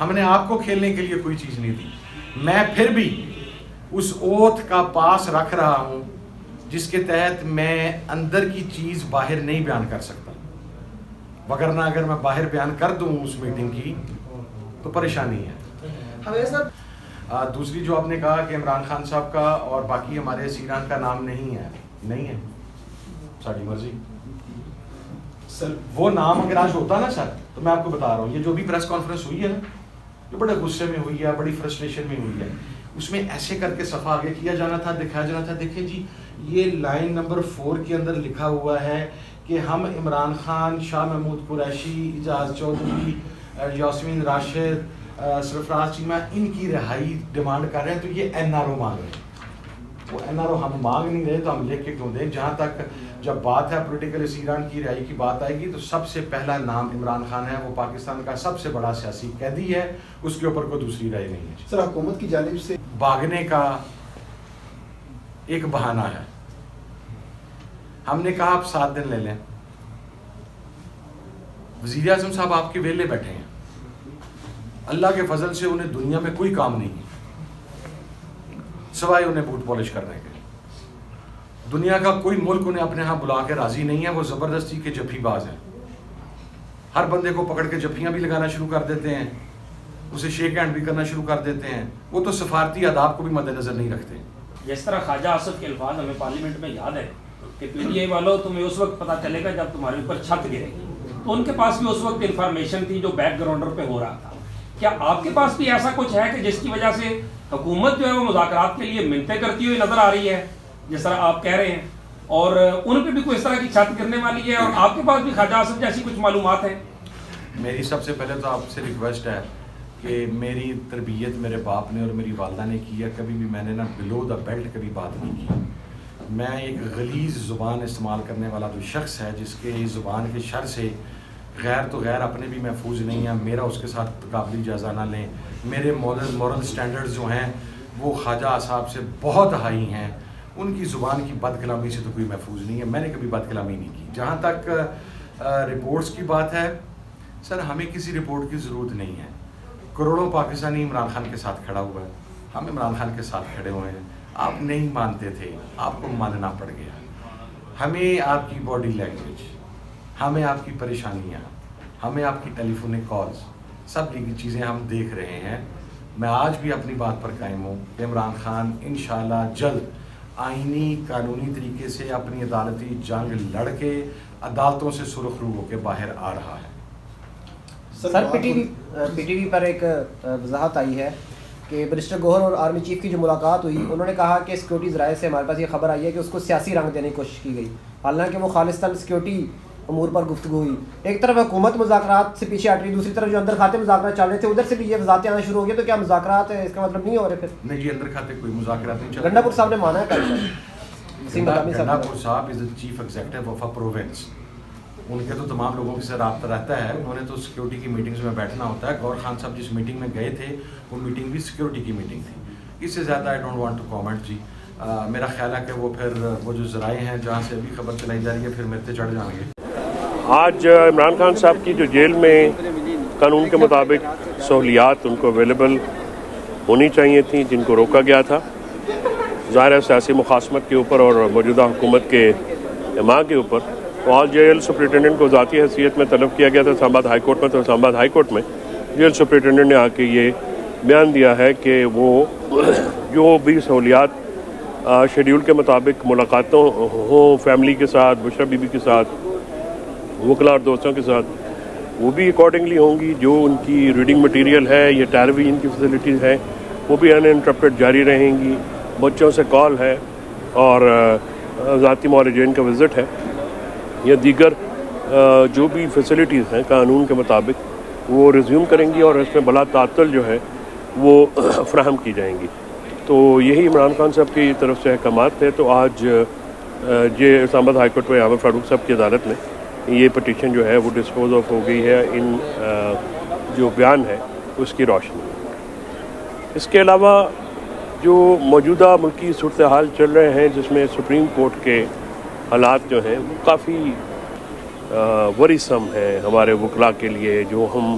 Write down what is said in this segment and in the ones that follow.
ہم نے آپ کو کھیلنے کے لیے کوئی چیز نہیں دی. میں پھر بھی اس اوتھ کا پاس رکھ رہا ہوں جس کے تحت میں اندر کی چیز باہر نہیں بیان کر سکتا، وگرنہ اگر میں باہر بیان کر دوں اس میٹنگ کی تو پریشانی ہے. دوسری جو آپ نے کہا کہ عمران خان صاحب کا اور باقی ہمارے اسیران کا نام نہیں ہے ساری مرضی. سر وہ نام اگر آج ہوتا نا سر، تو میں آپ کو بتا رہا ہوں، یہ جو بھی پریس کانفرنس ہوئی ہے نا، جو بڑے غصے میں ہوئی ہے، بڑی فرسٹریشن میں ہوئی ہے، اس میں ایسے کر کے صفحہ آگے کیا جانا تھا، دکھایا جانا تھا. دیکھیں جی، یہ لائن نمبر 4 کے اندر لکھا ہوا ہے کہ ہم عمران خان، شاہ محمود قریشی، اعجاز چودھری، یاسمین راشد، سرفراز چیمہ، ان کی رہائی ڈیمانڈ کر رہے ہیں. تو یہ این آر او مانگ رہے ہیں. وہ این آر او ہم مانگ نہیں رہے تو ہم لکھ کے کیوں دیں؟ جہاں تک جب بات ہے پولیٹیکل اسیران کی رہائی کی بات آئے گی تو سب سے پہلا نام عمران خان ہے. وہ پاکستان کا سب سے بڑا سیاسی قیدی ہے، اس کے اوپر کوئی دوسری رائے نہیں ہے. سر حکومت کی جانب سے بھاگنے کا ایک بہانہ ہے. ہم نے کہا آپ 7 دن لے لیں. وزیر اعظم صاحب آپ کے ویلے بیٹھے ہیں، اللہ کے فضل سے انہیں دنیا میں کوئی کام نہیں ہے سوائے انہیں بوٹ پالش کرنے کے. دنیا کا کوئی ملک انہیں اپنے ہاں بلا کے راضی نہیں ہے. وہ زبردستی کے جفی باز ہیں. ہر بندے کو پکڑ کے جفیاں بھی لگانا شروع کر دیتے ہیں، اسے شیک ہینڈ بھی کرنا شروع کر دیتے ہیں. وہ تو سفارتی آداب کو بھی مد نظر نہیں رکھتے. جس طرح خواجہ آصف کے الفاظ ہمیں پارلیمنٹ میں یاد ہے کہ پی ٹی آئی والوں تمہیں اس وقت پتہ چلے گا جب تمہارے اوپر چھت گرے گی. تو ان کے پاس بھی اس وقت انفارمیشن تھی جو بیک گراؤنڈر پہ ہو رہا تھا. کیا آپ کے پاس بھی ایسا کچھ ہے کہ جس کی وجہ سے حکومت جو ہے وہ مذاکرات کے لیے منتیں کرتی ہوئی نظر آ رہی ہے جس طرح آپ کہہ رہے ہیں، اور ان پہ بھی کوئی اس طرح کی چھت گرنے والی ہے، اور آپ کے پاس بھی خواجہ آصف جیسی کچھ معلومات ہیں؟ میری سب سے پہلے تو آپ سے ریکویسٹ ہے کہ میری تربیت میرے باپ نے اور میری والدہ نے کی ہے. کبھی بھی میں نے نا بلو دا بیلٹ کبھی بات نہیں کی. میں ایک غلیظ زبان استعمال کرنے والا جو شخص ہے جس کے زبان کے شر سے غیر تو غیر اپنے بھی محفوظ نہیں ہیں. میرا اس کے ساتھ قابلی جائزہ نہ لیں. میرے مورل سٹینڈرڈز جو ہیں وہ خواجہ صاحب سے بہت ہائی ہیں. ان کی زبان کی بد کلامی سے تو کوئی محفوظ نہیں ہے. میں نے کبھی بد کلامی نہیں کی. جہاں تک رپورٹس کی بات ہے، سر ہمیں کسی رپورٹ کی ضرورت نہیں ہے. کروڑوں پاکستانی عمران خان کے ساتھ کھڑا ہوا ہے. ہم عمران خان کے ساتھ کھڑے ہوئے ہیں. آپ نہیں مانتے تھے، آپ کو ماننا پڑ گیا. ہمیں آپ کی باڈی لینگویج، ہمیں آپ کی پریشانیاں، ہمیں آپ کی ٹیلی فونک کالز، سب کی چیزیں ہم دیکھ رہے ہیں. میں آج بھی اپنی بات پر قائم ہوں کہ عمران خان انشاءاللہ جلد آئینی قانونی طریقے سے اپنی عدالتی جنگ لڑ کے عدالتوں سے سرخ رو ہو کے باہر آ رہا ہے. سر پی ٹی وی پر ایک وضاحت آئی ہے کہ برسٹر گوہر اور آرمی چیف کی جو ملاقات ہوئی، انہوں نے کہا کہ سیکورٹی ذرائع سے ہمارے پاس یہ خبر آئی ہے کہ اس کو سیاسی رنگ دینے کی کوشش کی گئی، حالانکہ وہ خالصتاً سیکورٹی امور پر گفتگو ہوئی. ایک طرف حکومت مذاکرات سے پیچھے ہٹ رہی، دوسری طرف جو اندر کھاتے مذاکرات چل رہے تھے ادھر سے بھی یہ وضاحتیں آنا شروع ہو گئی. تو کیا مذاکرات اس کا مطلب نہیں ہو رہے پھر؟ نہیں جی، اندر کھاتے کوئی مذاکرات نہیں چل رہے. گنڈا پور صاحب نے مانا ہے گنڈا پور صاحب is chief executive of a province. ان کے تو تمام لوگوں کے ساتھ رابطہ رہتا ہے. انہوں نے تو سیکورٹی کی میٹنگز میں بیٹھنا ہوتا ہے. گور خان صاحب جس میٹنگ میں گئے تھے وہ میٹنگ بھی سیکورٹی کی میٹنگ تھی. اس سے زیادہ I don't want to comment جی. میرا خیال ہے کہ وہ پھر وہ جو ذرائع ہیں جہاں سے ابھی خبر چلائی جا رہی ہے پھر میرے پہ چڑھ جائیں گے. آج عمران خان صاحب کی جو جیل میں قانون کے مطابق سہولیات ان کو اویلیبل ہونی چاہیے تھیں، جن کو روکا گیا تھا ظاہر ہے سیاسی مخاصمت کے اوپر اور موجودہ حکومت کے ماں کے اوپر، تو آج جیل سپرنٹینڈنٹ کو ذاتی حیثیت میں طلب کیا گیا تھا اسلام آباد ہائی کورٹ میں. تو اسلام آباد ہائی کورٹ میں جیل سپرنٹینڈنٹ نے آ کے یہ بیان دیا ہے کہ وہ جو بھی سہولیات شیڈیول کے مطابق ملاقاتوں ہوں فیملی کے ساتھ، بشرا بی بی کے ساتھ، وکلا اور دوستوں کے ساتھ، وہ بھی اکارڈنگلی ہوں گی. جو ان کی ریڈنگ مٹیریل ہے یا ٹیلی ویژن کی فیسلٹیز ہیں وہ بھی انٹرپٹیڈ جاری رہیں گی. بچوں سے کال ہے اور ذاتی معالجین کا وزٹ ہے یا دیگر جو بھی فیسلٹیز ہیں قانون کے مطابق وہ ریزیوم کریں گی اور اس میں بلا تعطل جو ہے وہ فراہم کی جائیں گی. تو یہی عمران خان صاحب کی طرف سے احکامات تھے. تو آج یہ اسلام آباد ہائی کورٹ میں عامر فاروق صاحب کی عدالت میں یہ پٹیشن جو ہے وہ ڈسپوز آف ہو گئی ہے ان جو بیان ہے اس کی روشنی. اس کے علاوہ جو موجودہ ملکی صورتحال چل رہے ہیں جس میں سپریم کورٹ کے حالات جو ہیں وہ کافی وریسم ہیں ہمارے وکلاء کے لیے. جو ہم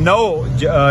9